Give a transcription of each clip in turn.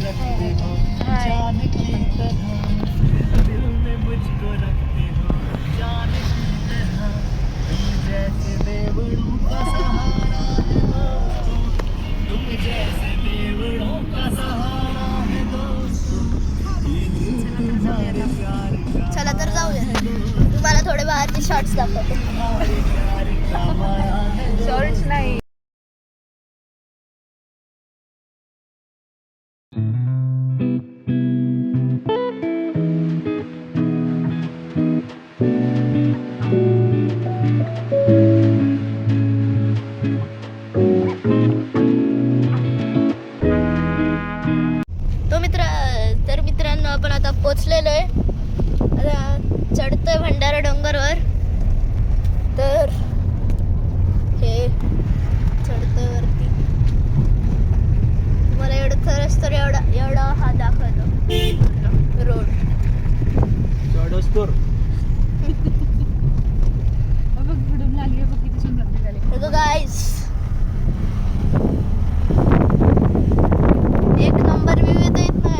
रखते हो जान की तरह, दिल में मुझको रखते हो जान की तरह, तुम जैसे बेवड़ों का सहारा है दोस्तों, तुम जैसे बेवड़ों का सहारा है दोस्तों, ये दिल तुम्हारे प्यार का चला तर जाऊया. तुम्हाला थोडे बाहेरचे शॉर्ट्स दाखवते. तुम्हारे प्यार का माया है शॉर्ट्स नाही. मित्रांनो आपण आता पोचलेलो आहे. आता चढतोय भंडारा डोंगरवर. तर हे चढतोय वरती. मला एवढं खरंच तर एवढा हा दाखवतो रोड. चढस्तोर देखो गाइस, एक नंबर व्यू येतो इथं.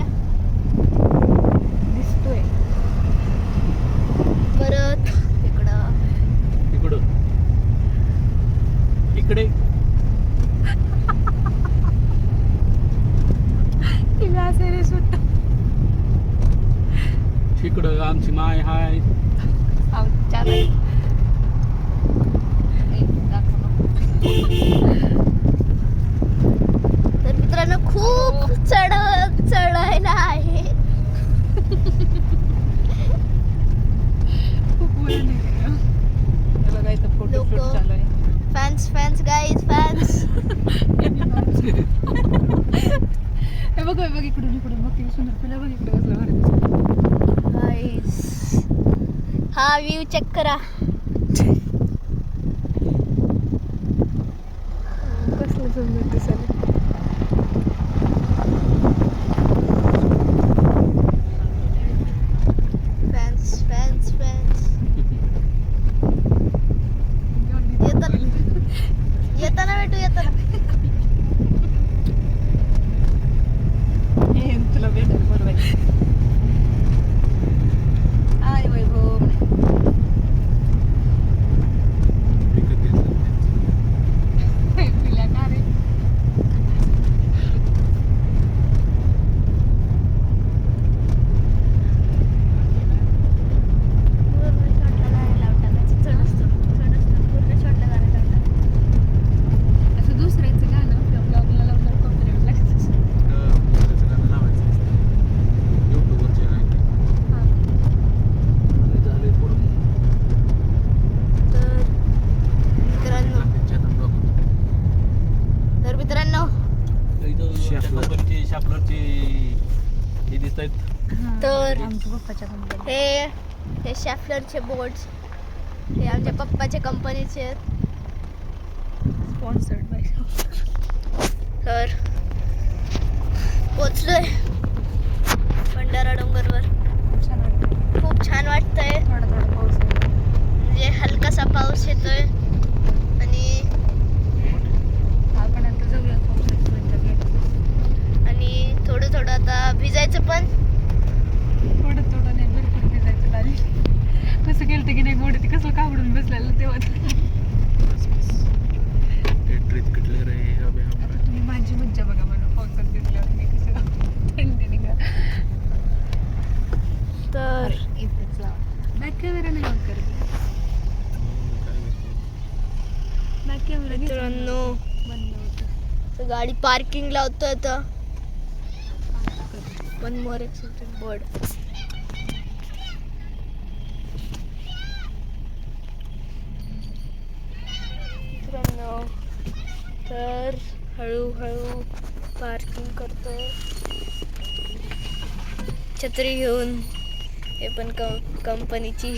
दिसतोय परत इकडे इकडं आमची माय हाय. तर मित्रांनो खूप चढायला आहे. Fans guys fans. बघ इकडून बघ किती सुंदर तुला बघ इकडे बसलं गाईज हा व्ह्यू चेक करा. कसलं सुंदर दिसायला. फॅन्स येताना भेटू येताना. तुला भेटेल बरोबर. आय वैभव पिल्या का रे. असं दुसऱ्याचं गाणं आपल्या ब्लॉगला लावलं कॉपीराइट लागतं. तर मित्रांनो शापलरची हे दिसत आहेत. तर आमच्या पप्पाच्या कंपनी. हे शॅफलरचे बोर्ड्स हे आमच्या पप्पाच्या कंपनीचे आहेत. Sponsored by. तर पोचलोय भंडारा डोंगरवर. छान वाटतं. खूप छान वाटतंय. थोडा पाऊस आहे. म्हणजे हलकासा पाऊस येतोय आणि आपण आता जाऊया पावसाच्या गेट. आणि थोडं आता भिजायचं पण. थोडं नाही भरपूर भिजायचं लागेल. कसं गेलं की नाही गोड ते कसं कावडून बसलेलं तेव्हा. तुम्ही माझी मज्जा बघा मला पावसात भिजल्यावर मी कसं थंडी निघा. तर इथेच लावा. बॅक कॅमेरा नाही ऑन करत. बॅक कॅमेरा मित्रांनो बंद होतं. तर गाडी पार्किंग लावतोय आता. One more accepted board. मित्रांनो तर हळूहळू पार्किंग करतोय छत्री घेऊन. हे पण कंपनीची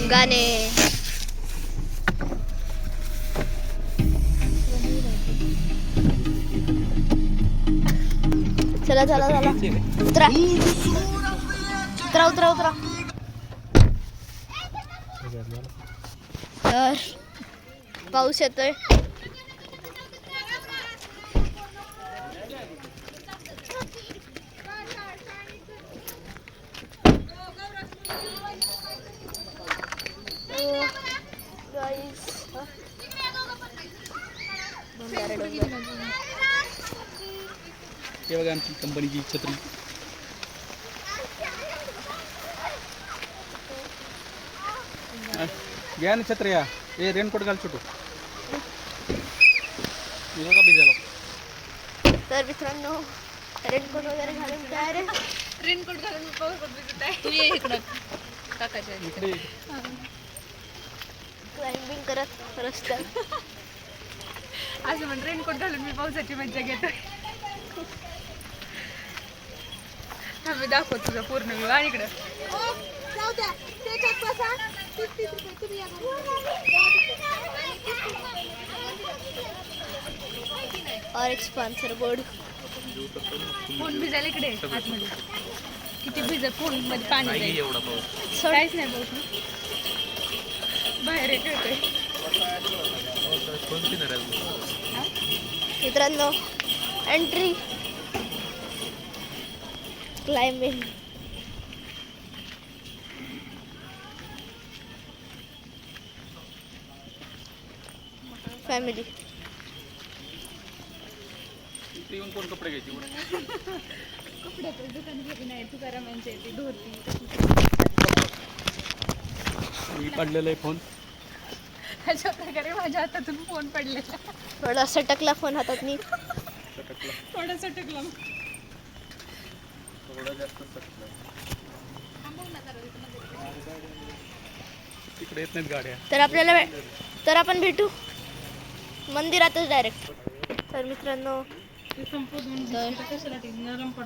गाणे. चला उतरा. तर पाऊस येतोय. हे बघा आमची कंपनीची छत्री. घ्या ना छत्री या. हे रेनकोट घाल छोटू. मी बघा भिजायला. तर मित्रांनो रेनकोट वगैरे घालून तयार आहे. रेनकोट घालून पाऊस भिजत आहे. तू ये इकडं काकाच्या इकडे क्लाइम्बिंग करत रस्त्यात. असं म्हण रेनकोट घालून मी पावसाची मज्जा घेतोय. आम्ही दाखव तुझा पूर्ण व्यू आणि इकडं और एक स्पॉन्सर बोर्ड. फोन भिजायला इकडे आतमध्ये किती भिजत फोन मध्ये पाणी जाईल. एवढा पाऊस. काहीच नाही पाऊस ना. बाहेर येतोय. मित्रांनो एंट्री क्लाइम्बिंग. फॅमिली. येऊन कोण कपडे घ्यायचे? कपड्याचं दुकान घेतली नाही तुकारामांच्या ती धोती. मी पडलेला आहे फोन. अशा प्रकारे माझ्या हातातून फोन पडलेला. थोडा सटकला फोन हातात मी. थोडा सटकला. थोडा जास्त तिकडे येत नाहीत गाड्या. तर आपण भेटू मंदिरातच डायरेक्ट. तर मित्रांनो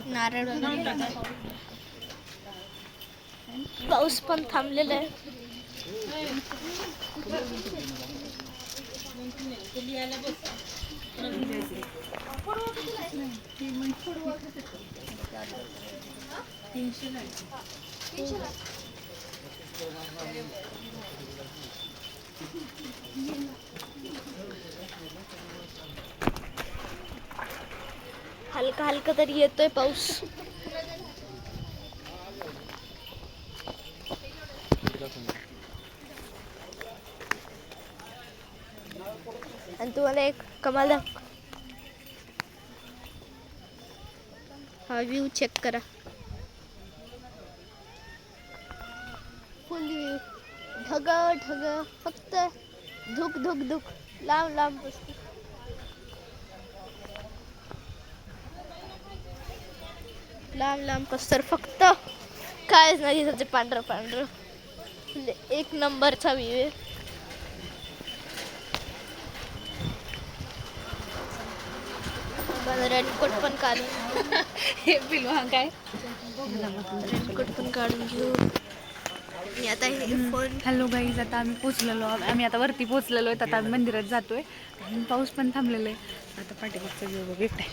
नारळ पाऊस पण थांबलेला आहे. हलका हलका तरी येतोय पाऊस. आणि तुम्हाला एक कमाल दाखव. हा व्ह्यू चेक करा. फुल व्ह्यू. ढग ढग फक्त धुक धुक धुक लांब लांब बसते. लांब लांब पसर फक्त कायच नाही दिसत. पांढरं पांढरं म्हणजे एक नंबरचा व्ह्यू आहे. रेनकोट पण काढून हे पिलू हा काय रेनकोट पण काढून घेऊ. मी आता हे फोन. हॅलो गाईज, आता आम्ही पोचलेलो. आम्ही आता वरती पोचलेलो आहे. आता आम्ही मंदिरात जातोय. आणि पाऊस पण थांबलेला आहे. आता पाठीमागचा व्ह्यू बघितलाय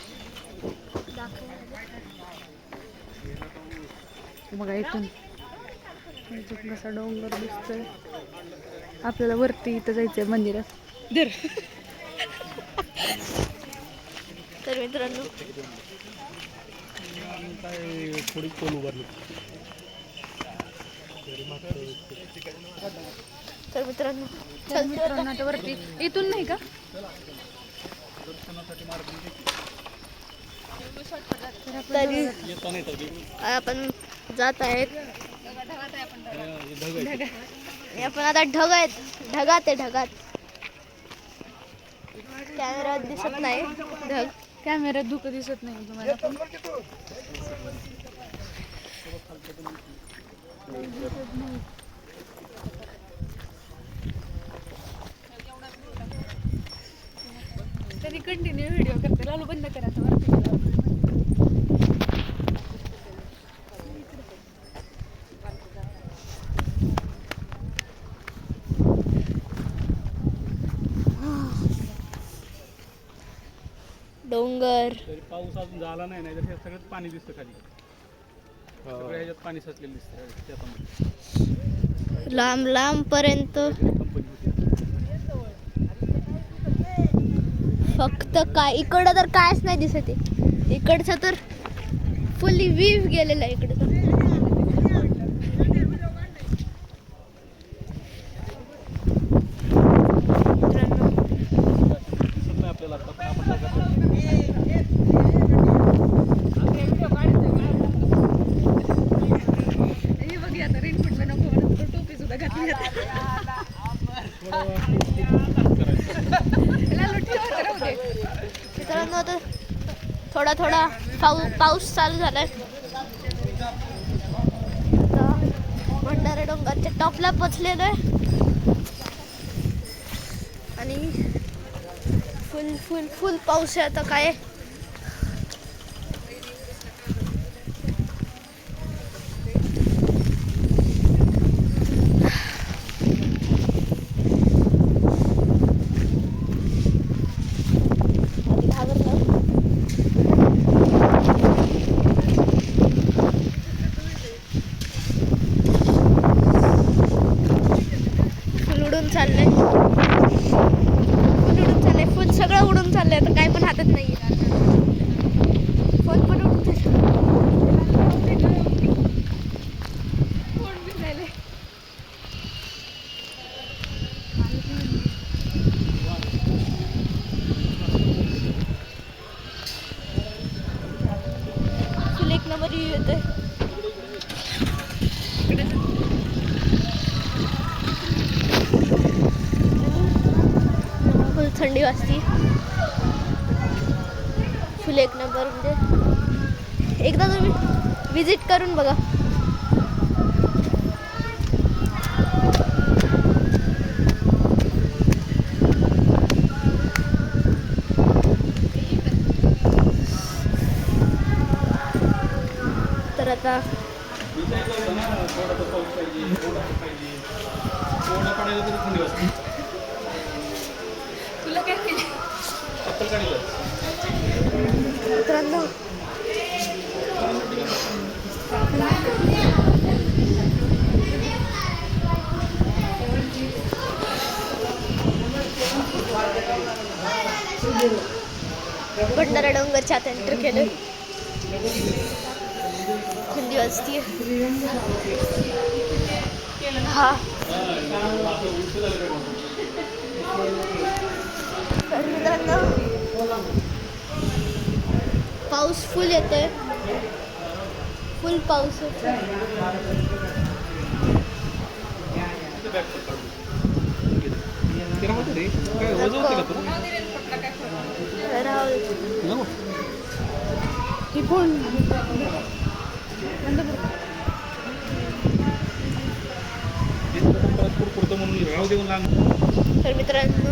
बघा. इथून कसा डोंगर दिसतोय. आपल्याला वरती इथं जायचंय मंदिरात. तर मित्रांनो थोडी कोल उभारली. तर मित्रांनो आता वरती इथून नाही का? तरी आपण जात आहेत. आपण आता ढगात आहे. ढगात कॅमेरा दिसत नाही. ढग कॅमेऱ्यात धुकं दिसत नाही तुम्हाला पण. तरी कंटिन्यू व्हिडिओ करते. लालू बंद करा आता वरती. डोंगर. तरी पाऊस अजून झाला नाही. नाही तर हे सगळं पाणी दिसतं खाली. सगळं ह्याच्यात पाणी साचलेलं दिसतं त्याच्यामध्ये. लांब लांब पर्यंत फक्त काय इकडं तर कायच नाही दिसत आहे. इकडचं तर फुल्ली व्ह्यू गेलेला आहे इकडं. आपल्याला थोडा थोडा पाऊस चालू झालाय. आता भंडारा डोंगरच्या टॉपला पोचलेलो आहे आणि फुल फुल फुल पाऊस आहे आता. काय उडून चाललंय, फुल सगळं उडून चाललंय. आता काय पण हातात नाही. फोन पण उडून फुल एक नंबर येतोय. फुल थंडी वाजती. फुल एक नंबर. म्हणजे एकदा तुम्ही विजिट करून बघा. तर आता तुला काय केलं? मित्रांनो भंडारा डोंगरच्या आत एंटर केलं. थंडी वाजतीये. हा तर मित्रांनो पाऊस फुल येतोय. फुल पाऊस येतोय. तर मित्रांनो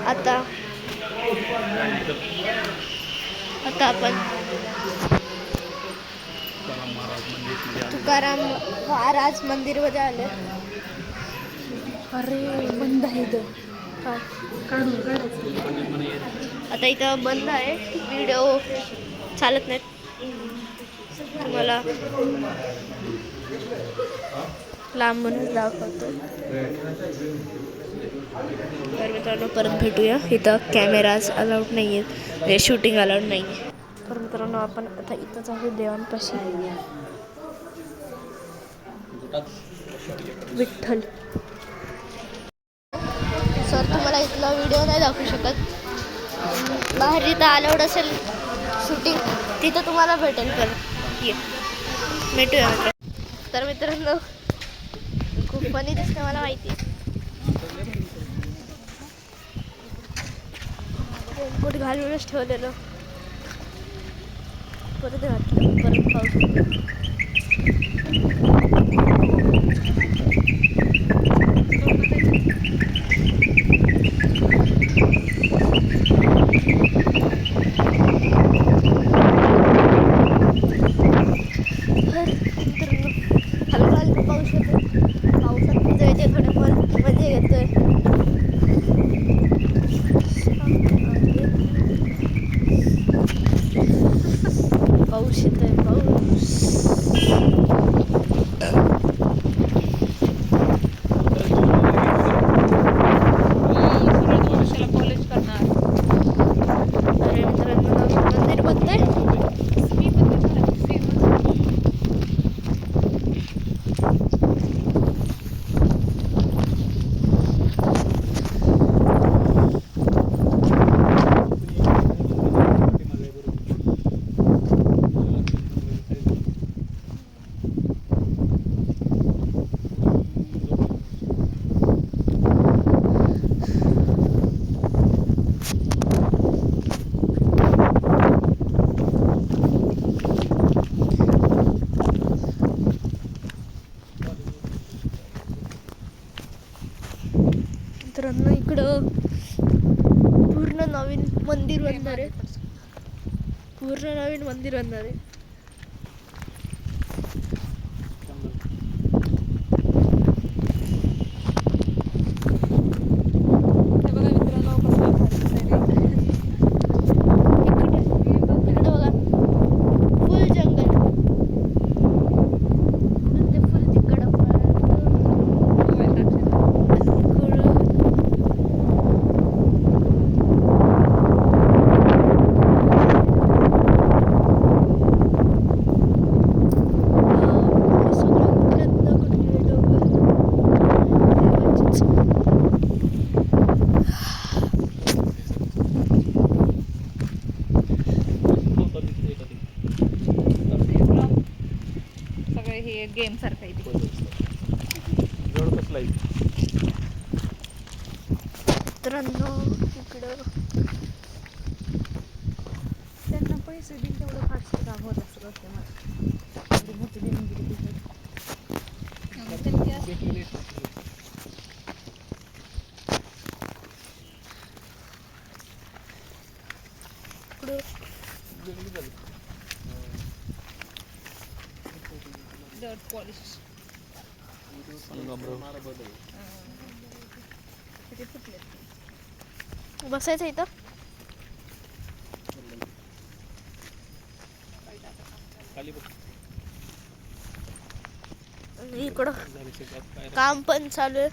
आता आपण तुकाराम महाराज मंदिर मध्ये आले. अरे बंद आहे इथं. हा काढायचं. आता इथं बंद आहे. व्हिडिओ चालत नाहीत. तुम्हाला लांबूनच दाखवतो. तर मित्रांनो परत भेटूया. इथं कॅमेराज अलाउड नाही आहेत, म्हणजे शूटिंग अलाउड नाही आहे. तर मित्रांनो आपण आता इथंच आहोत देवांपाशी. विठ्ठल सर तुम्हाला इथला व्हिडिओ नाही दाखवू शकत. बाहेर जिथं अलाउड असेल शूटिंग तिथं तुम्हाला भेटेल. भेटूया मित्र. तर मित्रांनो खूप फनी दिसतं मला माहिती. रेनकोट घालूनच ठेवलेलं. परत घातलं. परत पाऊस. हलका पाऊस येतो. पावसात भिजायचे थोडे पण मजा येतोय. पाऊस येतोय. पाऊस मंदिर बनणार आहे, पूर्ण नवीन मंदिर बनणार आहे. हे बघा मित्रांनो कसं भारी दिसायलंय. इकडे बघा फुल जंगल, आणि ते फुल तिकडं सगळे हे गेम सारखं आहे ते. एवढं कसलं आहे? मित्रांनो इकडं त्यांना पैसे देऊन तेवढं फाटचं काम होत असं असते मला. एवढी मोठी देणगिरी दिली. इकडं डर्ट पॉलिश किती फुटले. बसायचं इथं. आणि इकडं काम पण चालू आहे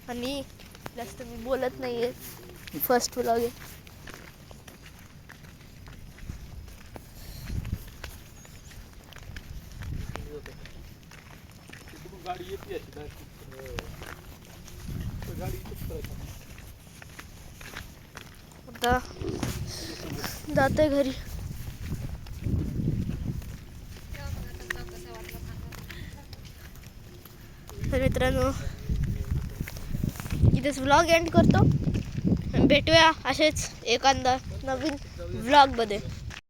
आणि जास्त मी बोलत नाहीये, फर्स्ट व्लॉग आहे. गाडी येते अशी गाडी आता जाते घरी. तर मित्रांनो इथेच व्लॉग एंड करतो. भेटूया असेच एखादा नवीन व्लॉगमध्ये.